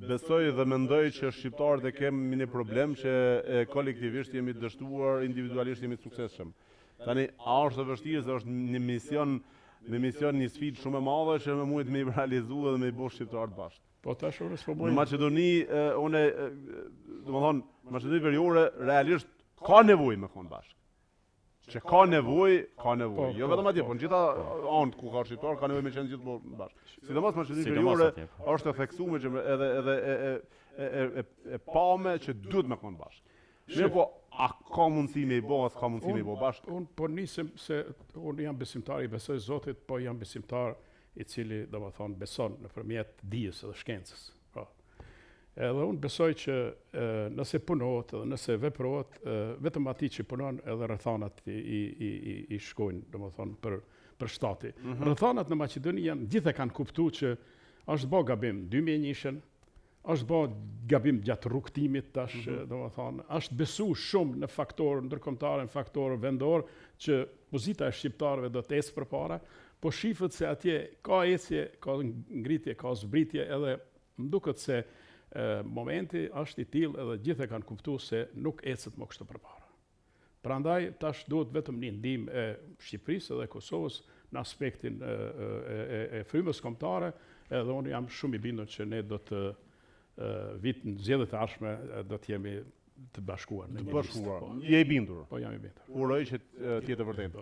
besoj dhe mendoj që shqiptarët e kemi një problem që kolektivisht jemi të dështuar, individualisht jemi të suksesshëm. Tani, a është e vështirë se është një mision, një sfidë shumë e madhe që më mujtë me i realizu dhe me i bo shqiptarët bashkë. Po tash orës po Në Maqedoni, Maqedoni Veriore realisht ka nevojë me konë bashkë. Që ka nevojë. Jo vetëm atje, po në gjitha anët ku ka shqiptar, ka nevojë me qenë gjithë bashkë. Sidomos Maqedoni Veriore është e theksuar që edhe e pame që duhet me konë bashkë. Mirë po, a ka mundësi me i bo, as ka mundësi me i bo bashkë? Unë po nisem se unë jam besimtar, i besoj Zotit, po jam besimtar i cili, do më thonë, beson nëpërmjet dijes edhe shkencës. Edhe unë besoj që nëse punohet edhe nëse veprohet, vetëm ati që punon edhe rrethanat i shkojnë, do më thonë, për shtati. Rrethanat në Maqedoni janë, gjithë e kanë kuptu që është bo gabim 2001-shën, është bo gabim gjatë rrugtimit tash, do më thonë, është besu shumë në faktorë ndërkombëtar, në faktorë vendor, që pozita e shqiptarëve do të ecë përpara, po shifët se atje ka ecje, ka ngritje, ka zbritje, edhe më duket se momenti është i tillë edhe gjithë e kanë kuptuar se nuk ecet më kështu përpara. Prandaj tash duhet vetëm një ndihmë e Shqipërisë dhe Kosovës në aspektin e frymës kombëtare, edhe unë jam shumë i bindur që ne do të vit në zgjedhjet e ardhshme do të jemi të bashkuar në një listë. Je i bindur? Po jam i bindur. Uroj që të jetë vërtet.